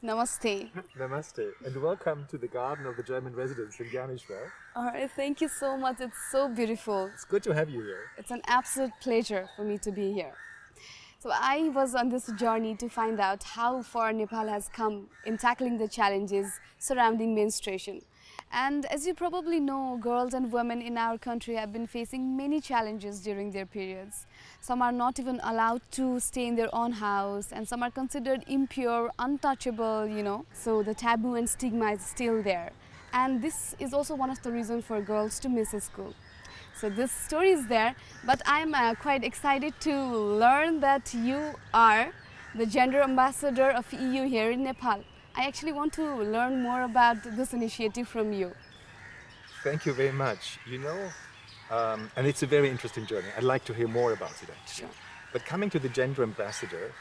Namaste. Namaste, and welcome to the garden of the German residents in Garnischwell. All right, thank you so much. It's so beautiful. It's good to have you here. It's an absolute pleasure for me to be here. So I was on this journey to find out how far Nepal has come in tackling the challenges surrounding menstruation. And as you probably know, girls and women in our country have been facing many challenges during their periods. Some are not even allowed to stay in their own house, and some are considered impure, untouchable, So the taboo and stigma is still there. And this is also one of the reasons for girls to miss school. So this story is there, but I'm quite excited to learn that you are the gender ambassador of EU here in Nepal. I actually want to learn more about this initiative from you. Thank you very much. And it's a very interesting journey. I'd like to hear more about it actually. Sure. But coming to the gender ambassador,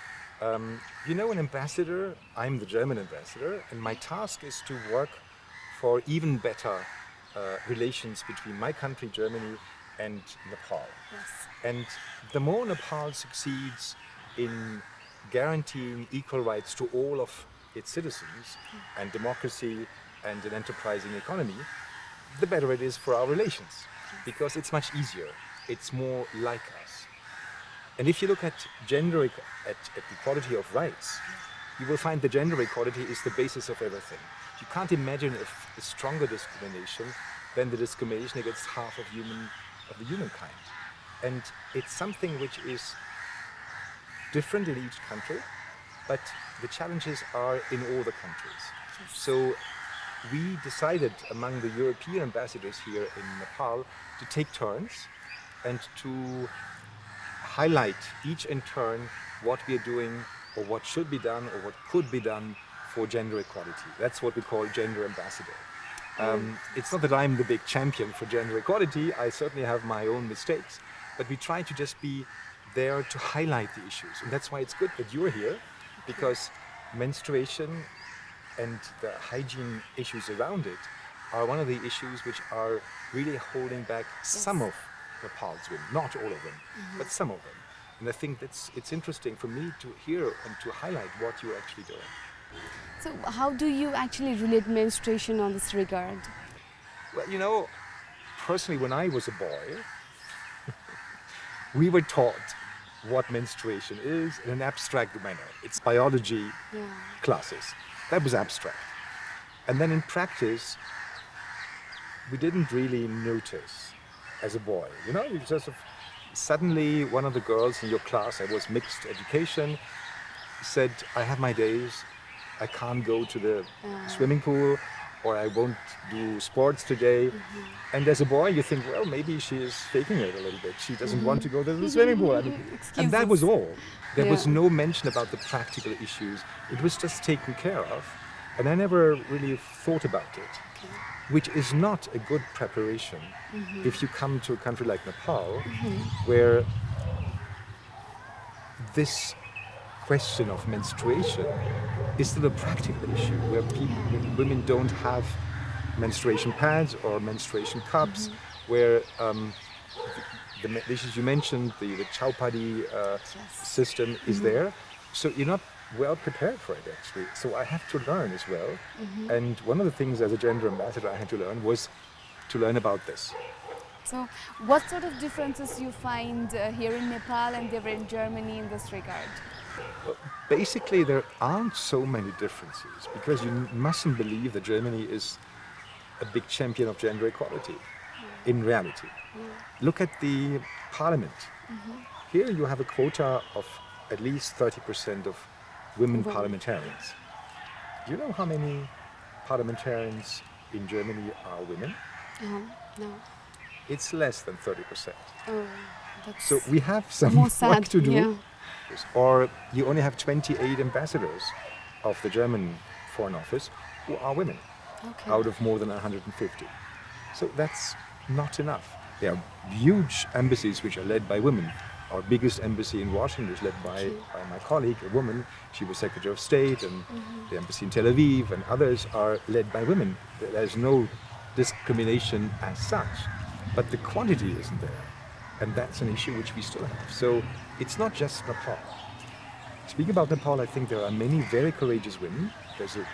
an ambassador, I'm the German ambassador, and my task is to work for even better relations between my country, Germany, and Nepal. Yes. And the more Nepal succeeds in guaranteeing equal rights to all of its citizens and democracy and an enterprising economy, the better it is for our relations, because it's much easier. It's more like us. And if you look at at equality of rights, you will find the gender equality is the basis of everything. You can't imagine a stronger discrimination than the discrimination against half of the humankind. And it's something which is different in each country, but the challenges are in all the countries. Yes. So we decided among the European ambassadors here in Nepal to take turns and to highlight each in turn what we are doing or what should be done or what could be done for gender equality. That's what we call gender ambassador. It's not that I'm the big champion for gender equality. I certainly have my own mistakes, but we try to just be there to highlight the issues. And that's why it's good that you're here, because menstruation and the hygiene issues around it are one of the issues which are really holding back some of Nepal's women, not all of them, but some of them. And I think it's interesting for me to hear and to highlight what you're actually doing. So how do you actually relate menstruation on this regard? Well, personally, when I was a boy, we were taught what menstruation is in an abstract manner. It's biology classes. That was abstract. And then in practice, we didn't really notice as a boy. You just suddenly one of the girls in your class, I was mixed education, said, I have my days, I can't go to the swimming pool, or I won't do sports today. And as a boy, you think, well, maybe she is faking it a little bit. She doesn't want to go to the swimming pool. And that was all. There was no mention about the practical issues. It was just taken care of. And I never really thought about it, which is not a good preparation if you come to a country like Nepal, where this question of menstruation is still a practical issue, where women don't have menstruation pads or menstruation cups, where the issues you mentioned, the Chaupadi system is there. So you're not well prepared for it, actually. So I have to learn as well. And one of the things as a gender ambassador I had to learn was to learn about this. So what sort of differences you find here in Nepal and there in Germany in this regard? Basically, there aren't so many differences, because you mustn't believe that Germany is a big champion of gender equality in reality. Look at the parliament. Here you have a quota of at least 30% of women parliamentarians. Do you know how many parliamentarians in Germany are women? No. It's less than 30%. Oh, that's So we have some more work sad, to do. yeah. Or you only have 28 ambassadors of the German Foreign Office who are women out of more than 150. So that's not enough. There are huge embassies which are led by women. Our biggest embassy in Washington is led by my colleague, a woman. She was Secretary of State, and the embassy in Tel Aviv and others are led by women. There's no discrimination as such, but the quantity isn't there. And that's an issue which we still have. So it's not just Nepal. Speaking about Nepal, I think there are many very courageous women. There's a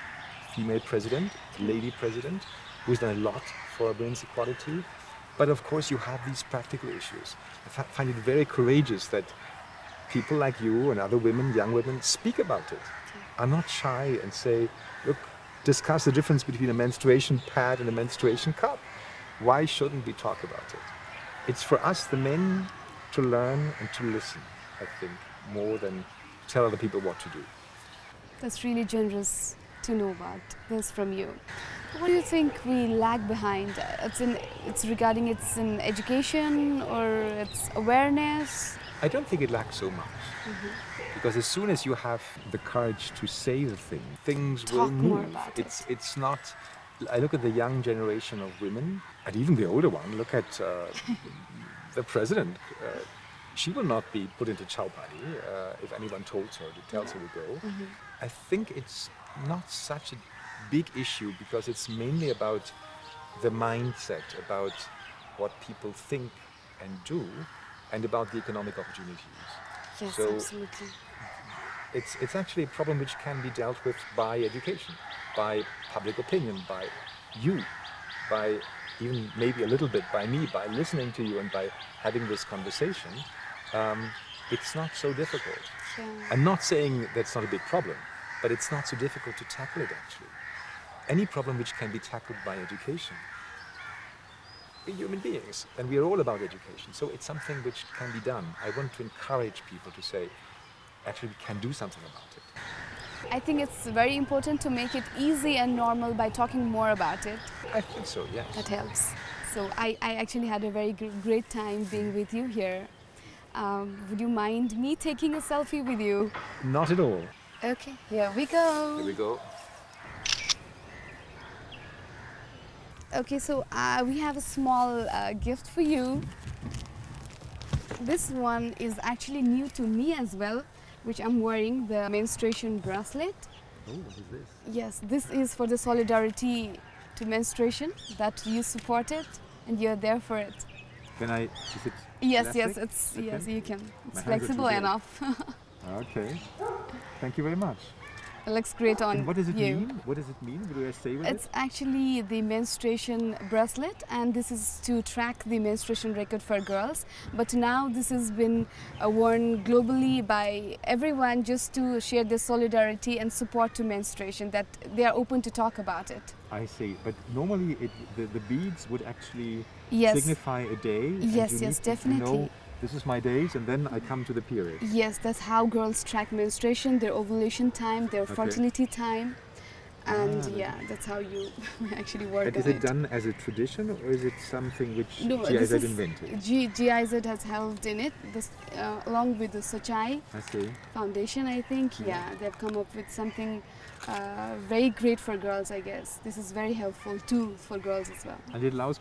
female president, lady president, who's done a lot for women's equality. But of course, you have these practical issues. I find it very courageous that people like you and other women, young women, speak about it. Are not shy and say, look, discuss the difference between a menstruation pad and a menstruation cup. Why shouldn't we talk about it? It's for us, the men, to learn and to listen, I think, more than tell other people what to do. That's really generous to know about this from you. What do you think we lag behind? It's regarding it's in education or it's awareness? I don't think it lacks so much. Because as soon as you have the courage to say the thing, things will move. More about it's not. I look at the young generation of women, and even the older one. Look at the president. She will not be put into chowpatty if anyone tells her to go. I think it's not such a big issue because it's mainly about the mindset, about what people think and do, and about the economic opportunities. Yes, so absolutely. It's actually a problem which can be dealt with by education, by public opinion, by you, by even maybe a little bit by me, by listening to you and by having this conversation. It's not so difficult. Yeah. I'm not saying that's not a big problem, but it's not so difficult to tackle it actually. Any problem which can be tackled by education. We're human beings and we are all about education, so it's something which can be done. I want to encourage people to say, actually we can do something about it. I think it's very important to make it easy and normal by talking more about it. I think so, yes. That helps. So I actually had a very great time being with you here. Would you mind me taking a selfie with you? Not at all. Okay, here we go. Here we go. Okay, so we have a small gift for you. This one is actually new to me as well, which I'm wearing, the menstruation bracelet. Oh, what is this? Yes, this is for the solidarity to menstruation, that you support it and you're there for it. Can I, is it Yes, elastic? yes, it's Okay. yes, you can. It's My hands are flexible too big. enough. Okay. Thank you very much. It looks great on And what does it you. mean? What does it mean? What do I say with It's it? actually the menstruation bracelet, and this is to track the menstruation record for girls. But now this has been worn globally by everyone just to share their solidarity and support to menstruation, that they are open to talk about it. I see. But normally the beads would actually Yes. signify a day. and Yes, you yes, need to definitely. know this is my days and then I come to the period. Yes, that's how girls track menstruation, their ovulation time, their fertility time. And yeah, that's how you actually work But on is it done as a tradition or is it something which No, GIZ this is invented? GIZ has helped in it, this, along with the Sochai I see. Foundation, I think. Yeah, they've come up with something very great for girls, I guess. This is very helpful too for girls as well. And it allows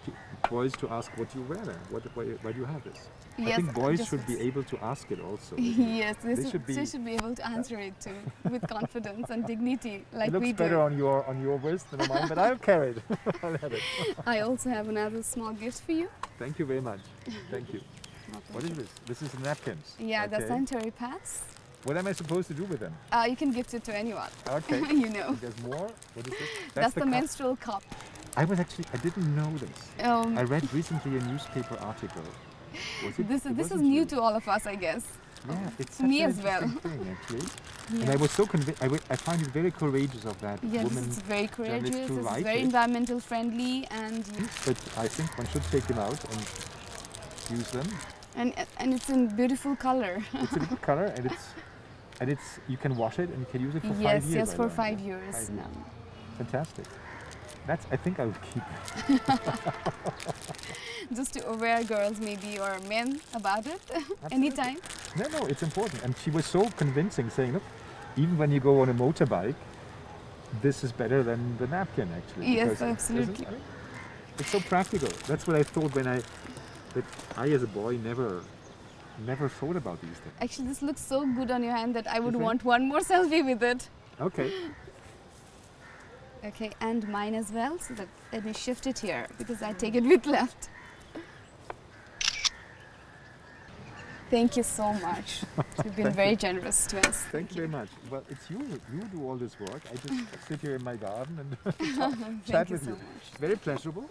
boys to ask what you wear then. Why do you have this? I Yes, think boys just should be able to ask it also. Yes, They should they should be able to answer it too with confidence and dignity, like It looks we better do. on your wrist than on mine, but I'll carry it. I'll have it. I also have another small gift for you. Thank you very much. Thank you. My What is pleasure. this? This is napkins. Yeah, the Okay. sanitary pads. What am I supposed to do with them? You can gift it to anyone. Okay. You know. There's more? What is this? That's the cup. menstrual cup. I didn't know this. I read recently a newspaper article. Was it? This It is wasn't new you. to all of us, I guess. Yeah, it's such Me an as well. interesting thing, actually. And Yeah. I was so convinced. I find it very courageous of that Yeah, woman. this is very courageous. to This is write very it. environmental friendly, and But I think one should take them out and use them. and it's in beautiful color. It's a little color, and it's you can wash it and you can use it for 5 Yes, years. yes, I for learned. 5 years 5 now. Fantastic. I think I would keep it. Just to aware girls maybe or men about it anytime. No, it's important. And she was so convincing, saying, look, even when you go on a motorbike, this is better than the napkin, actually. Yes, because absolutely. It's so practical. That's what I thought when that I as a boy never thought about these things. Actually, this looks so good on your hand that I would think? want one more selfie with it. Okay. Okay, and mine as well. So let me shift it here because I take it with left. Thank you so much. You've been very generous to us. Thank you very much. Well, it's you. You do all this work. I just sit here in my garden and chat with you. So much. Very pleasurable.